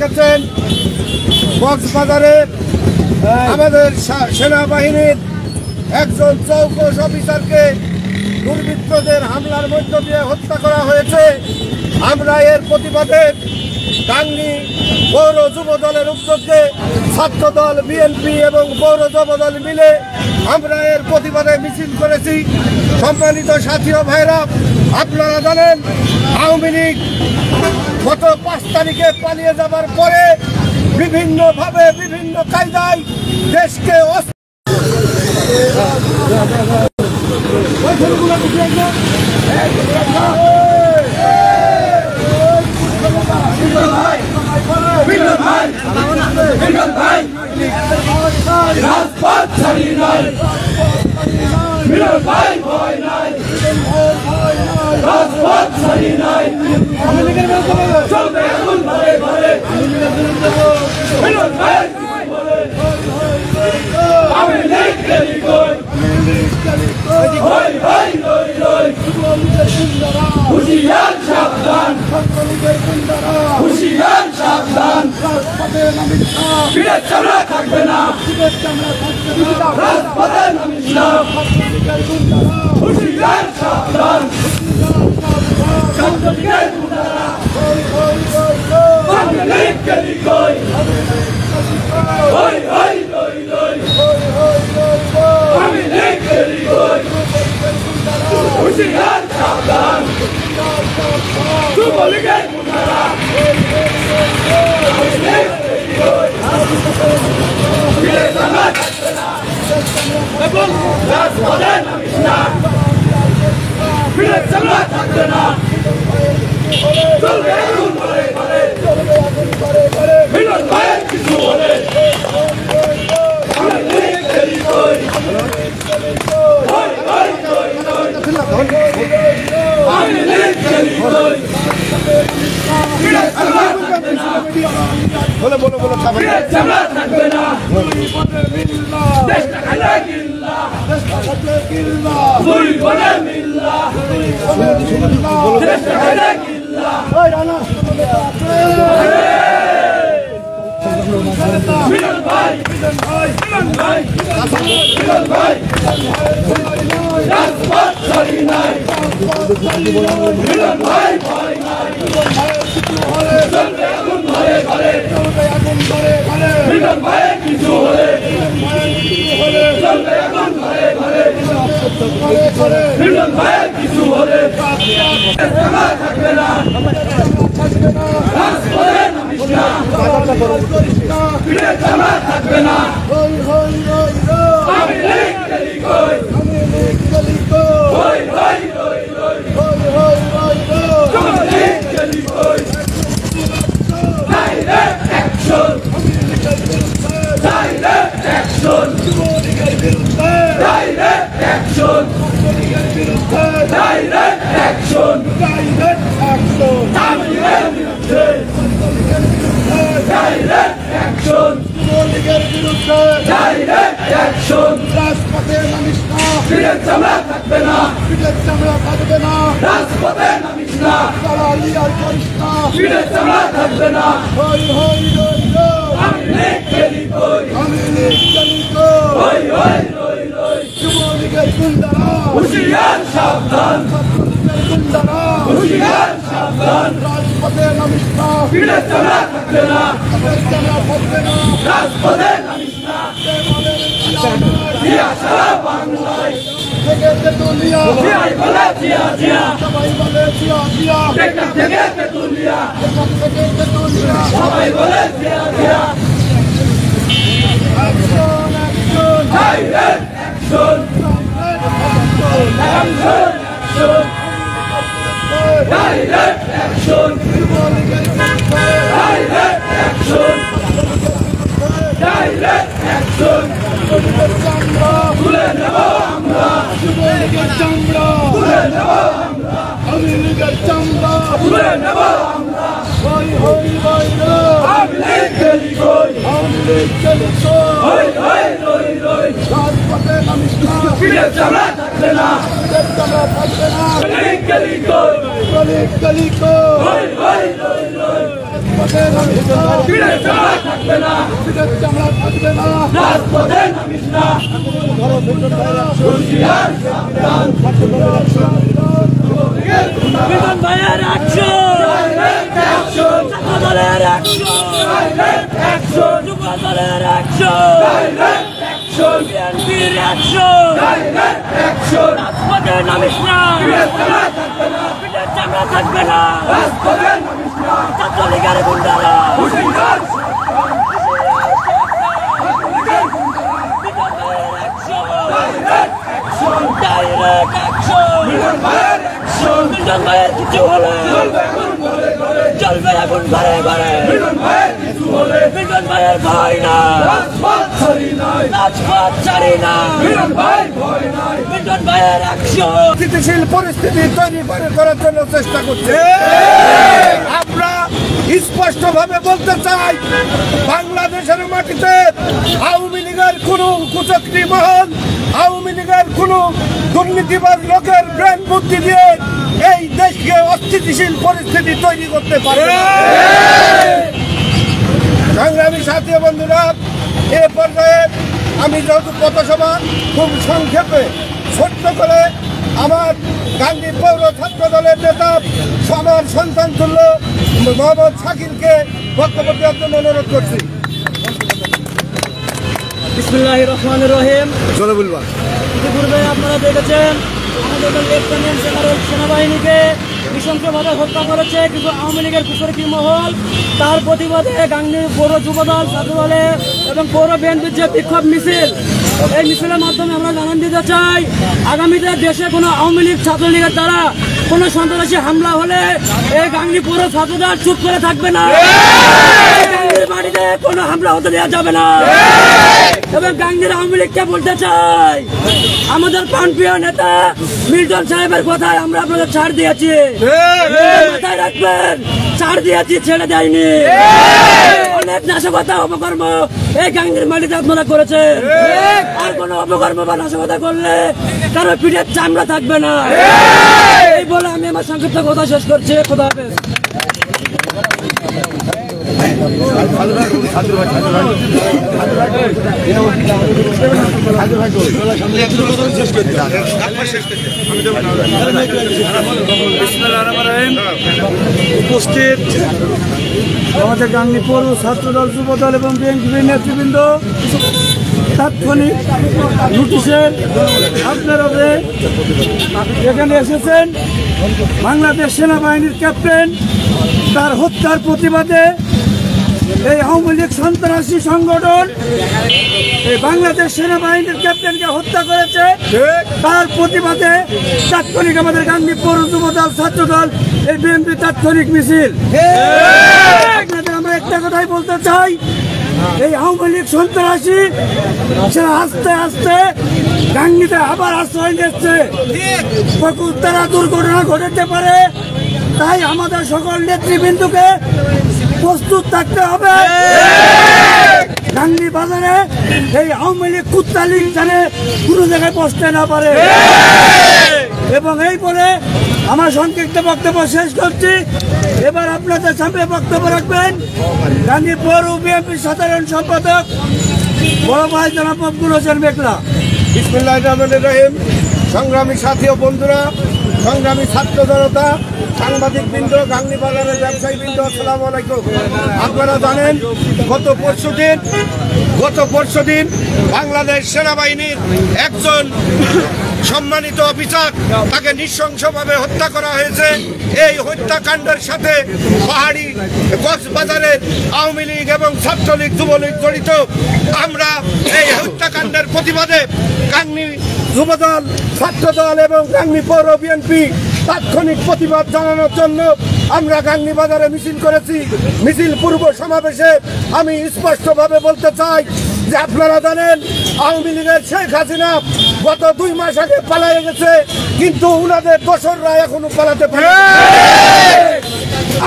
দেখেছেন কক্সবাজারে আমাদের সেনাবাহিনীর একজন চৌকস অফিসারকে দুর্বৃত্তদের হামলার মধ্য দিয়ে হত্যা করা হয়েছে। আমরা এর প্রতিবাদে গাংনী পৌর যুব দলের উদ্যোগে ছাত্রদল, বিএনপি এবং পৌর যুব দল মিলে আমরা এর প্রতিবাদে মিছিল করেছি। সম্মানিত সাথী ও ভাইরা, আপনারা জানেন আওয়ামী লীগ গত 5 তারিখে পালিয়ে যাবার পরে বিভিন্নভাবে বিভিন্ন কায়দায় দেশকে হুশিয়ার সাবধান, হুশিয়ার সাবধান, চামড়া থাকবে না, রাজপথে নামিস না, হুশিয়ার সাবধান, ছাত্রলীগের গুন্ডারা, আওয়ামী লীগ গেলি কই, হই হই লই লই, আওয়ামী লীগ গেলি কই, হুশিয়ার সাবধান, যুবলীগের গুন্ডারা, আওয়ামী লীগ গেলি কই, ফিরে জানা থাকবে না, রাজপথে নামিস না, ফিরে জানা থাকবে না, চলবে আগুন ঘরে ঘরে, মিলন ভাইয়ের কিছু হলে, আওয়ামী লীগ গেলি কই, হই হই লই লই, আওয়ামী লীগ গেলি কই, ফিরে জানা থাকবে না, ফিরে জানা থাকবে না, দেশটা খাইলে গিল্লা, দুই বনে মিল্লা, দেশটা খাইলে গিল্লা, মিলন ভাই, মিলন ভাই, মিলন ভাই, মিলন ভাই, রাজপথ ছাড়ি নাই, মিলন ভাই ভয় নাই, চলবে আগুন ঘরে ঘরে, মিলন ভাইয়ের কিছু হলে, চলবে আগুন ঘরে ঘরে, মিলন ভাইয়ের কিছু হলে, জামা থাকবে না, রাজপথে নামিস না, ফিরে জামা থাকবে না, আওয়ামী লীগ গেলি কই, হই হই লই লই, আওয়ামী লীগ গেলি কই, direct action, direct action, direct action, direct action, Awami লীগের বিরুদ্ধে, ডাইরেক্ট অ্যাকশন, ডাইরেক্ট অ্যাকশন, রাজপথে নামিস না, ফিরে চামড়া থাকবে না, রাজপথে নামিস না, আওয়ামী লীগ গেলি কই, হই হই লই লই, হুশিয়ার সাবধান, হুশিয়ার সাবধান, রাজপথে নামিস না, ফিরে চামড়া থাকবে না, রাজপথে নামিস না, জিয়া সারা বাংলায়, জিয়াই বলে জিয়া জিয়া, সবাই বলে জিয়া জিয়া, টেকা থেকে তেতুলিয়া, সবাই বলে Zia Zia, direct action, action, action, direct action, direct action, direct action, তুলে নেব আমরা, চামড়া তুলে নেব আমরা, আওয়ামী লীগের চামড়া তুলে নেব আমরা, হই হই লই লই, আওয়ামী লীগ গেলি কই, আওয়ামী লীগ গেলি কই, হই হই লই লই, রাজপথে নামিস না, ফিরে চামড়া থাকবে না, চামড়া থাকবে না, লীগ গেলি কই, লীগ গেলি কই, হই হই লই লই। চামড়া থাকবে না। মিলন ভাইয়ের অ্যাকশন, দলের অ্যাকশন, যুব দলের অ্যাকশন, বিএনপির অ্যাকশন, রাজপথে নামিস না, পিঠের চামড়া থাকবে না, ছাত্রলীগের গুন্ডারা ডাইরেক্ট অ্যাকশন, মিলন ভাইয়ের কিছু হলে চলবে আগুন ঘরে ঘরে, মিলন ভাইয়ের ভয় না, রাজপথ ছাড়ি না, মিলন ভাইয়ের অ্যাকশন। স্থিতিশীল পরিস্থিতি তৈরি করার জন্য চেষ্টা করছে। আমরা স্পষ্টভাবে বলতে চাই, বাংলাদেশের মাটিতে আওয়ামী লীগের কোন কুচক্রী মহল, আওয়ামী লীগের কোন দুর্নীতিবাজ লোকের ব্রেন বুদ্ধি দিয়ে এই দেশকে অস্থিতিশীল পরিস্থিতি তৈরি করতে পারবে না। সংগ্রামী সাথী বন্ধুরা, এ পর্যায়ে আমি যেহেতু পথসভা খুব সংক্ষেপে ছোট্ট করে আমার গান্ধী পৌর ছাত্র দলের নেতা আমার সন্তান তুল্য মোহাম্মদ শাকিলকে বক্তব্য দেওয়ার জন্য অনুরোধ করছি। বিসমিল্লাহির রহমানির রহিম। চলে বলবা। ইতিপূর্বে আপনারা দেখেছেন আমাদের লেফটেন্যান্ট জেনারেল সেনাবাহিনীকে নৃশংসভাবে হত্যা করেছে কিছু আওয়ামী লীগের কুচক্রী মহল। তার প্রতিবাদে গাংনী পৌর যুবদল, ছাত্রদলে এবং পৌর বিএনপির যে বিক্ষোভ মিছিল, এই মিছিলের মাধ্যমে আমরা জানান দিতে চাই, আগামীতে দেশে কোনো আওয়ামী লীগ ছাত্রলীগের দ্বারা কোনো সন্ত্রাসী হামলা হলে এই গাংনী পৌর ছাত্রদল চুপ করে থাকবে না। বাড়িতে কোনো হামলা হতে দেওয়া যাবে না। এবং গাংনীর আওয়ামী লীগকে বলতে চাই, আমাদের প্রাণপ্রিয় নেতা মিল্টন সাহেবের কথায় আমরা আপনাদের ছাড় দিয়েছি, মাথায় রাখবেন, ছাড় দিয়েছি, ছেড়ে দেয়নি। অনেক নাশকতা অপকর্ম এই গাংনীর মাটিতে আপনারা করেছেন। আর কোনো অপকর্ম বা নাশকতা করলে কারো পিঠের চামড়া থাকবে না। এই বলে আমি আমার সংক্ষিপ্ত কথা শেষ করছি। খোদা হাফেজ। উপস্থিত আমাদের গাংনী পৌর ছাত্রদল, যুবদল এবং বিএনপির নেতৃবৃন্দ, তাৎক্ষণিক নোটিশের আপনারা এখানে এসেছেন। বাংলাদেশ সেনাবাহিনীর ক্যাপ্টেন তার হত্যার প্রতিবাদে এই আওয়ামী লীগ সন্ত্রাসী সংগঠন এই বাংলাদেশ সেনাবাহিনীর ক্যাপ্টেনকে হত্যা করেছে। তার প্রতিবাদে তাৎক্ষণিক আমাদের গাংনী পৌর যুবদল, ছাত্রদল, এই বিএনপি তাৎক্ষণিক মিছিল। আপনাদের আমরা একটা কথাই বলতে চাই, এই আওয়ামী লীগ সন্ত্রাসী সেটা আস্তে আস্তে গাংনীতে আবার আশ্রয় নিচ্ছে। তারা দুর্ঘটনা ঘটাতে পারে, তাই আমাদের সকল নেতৃবৃন্দকে প্রস্তুত থাকতে হবে। গাংনী বাজারে এই আওয়ামী লীগ কুত্তা লীগ যেন কোনো জায়গায় বসতে না পারে। এবং এই বলে আমার সংক্ষিপ্ত বক্তব্য শেষ করছি। এবার আপনাদের সামনে বক্তব্য রাখবেন গাংনী পৌর বিএনপির সাধারণ সম্পাদক বড় ভাই জনাব মকবুল হোসেন মেঘলা। বিসমিল্লাহির রহমানির রহিম। সংগ্রামী সাথী ও বন্ধুরা, সংগ্রামী ছাত্র জনতা, সাংবাদিক বৃন্দ, গাংনী বাজারের ব্যবসায়ী বৃন্দ, আসসালামু আলাইকুম। আপনারা জানেন গত পরশুদিন বাংলাদেশ সেনাবাহিনীর একজন সম্মানিত অফিসার, তাকে নৃশংসভাবে হত্যা করা হয়েছে। এই হত্যাকাণ্ডের সাথে পাহাড়ি কক্সবাজারের আওয়ামী লীগ এবং ছাত্রলীগ, যুবলীগ জড়িত। আমরা এই হত্যাকাণ্ডের প্রতিবাদে গাংনী যুবদল, ছাত্রদল এবং গাংনী পৌর বিএনপি তাৎক্ষণিক প্রতিবাদ জানানোর জন্য আমরা গাংনী বাজারে মিছিল করেছি। মিছিল পূর্ব সমাবেশে আমি স্পষ্টভাবে বলতে চাই যে আপনারা জানেন আওয়ামী লীগের শেখ হাসিনা গত 2 মাস আগে পালিয়ে গেছে, কিন্তু উনাদের দোসররা এখনো পালাতে পারে।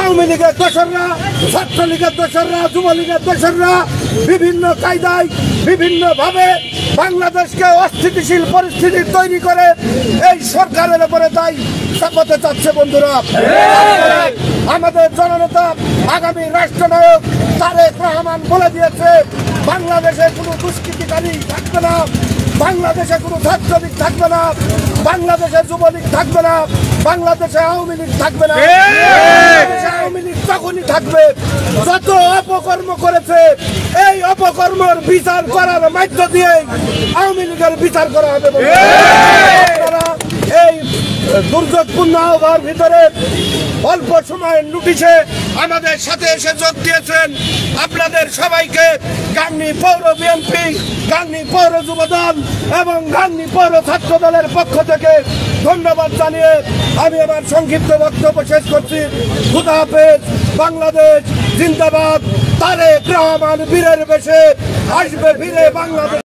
আওয়ামী লীগের দোসররা, ছাত্রলীগের দোসররা, যুবলীগের দোসররা বিভিন্ন কায়দায় বিভিন্নভাবে বাংলাদেশকে অস্থিতিশীল পরিস্থিতি তৈরি করে এই সরকারের উপরে দায় চাপাতে চাচ্ছে। বন্ধুরা, আমাদের জননেতা আগামী রাষ্ট্রনায়ক তারেক রহমান বলে দিয়েছে, বাংলাদেশে কোনো দুষ্কৃতিকারী থাকবে না, বাংলাদেশে কোনো ছাত্রলীগ থাকবে না, বাংলাদেশে যুবলীগ থাকবে না, বাংলাদেশে আওয়ামী লীগ থাকবে না। বাংলাদেশে আওয়ামী লীগ তখনই থাকবে যত অপকর্ম করেছে, এই অপকর্মের বিচার করার মাধ্য দিয়ে আওয়ামী লীগের বিচার করা হবে। আপনারা এই দুর্যোগপূর্ণ আবহাওয়ার ভিতরে অল্প সময়ের নোটিশে আমাদের সাথে এসে যোগ দিয়েছেন। আপনাদের সবাইকে গাংনী পৌর বিএনপি, গাংনী পৌর যুবদল এবং গাংনী পৌর ছাত্র দলের পক্ষ থেকে ধন্যবাদ জানিয়ে আমি আমার সংক্ষিপ্ত বক্তব্য শেষ করছি। খুদা হাফেজ। বাংলাদেশ জিন্দাবাদ। তারেক রহমান বীরের বেশে আসবে ফিরে বাংলাদেশ।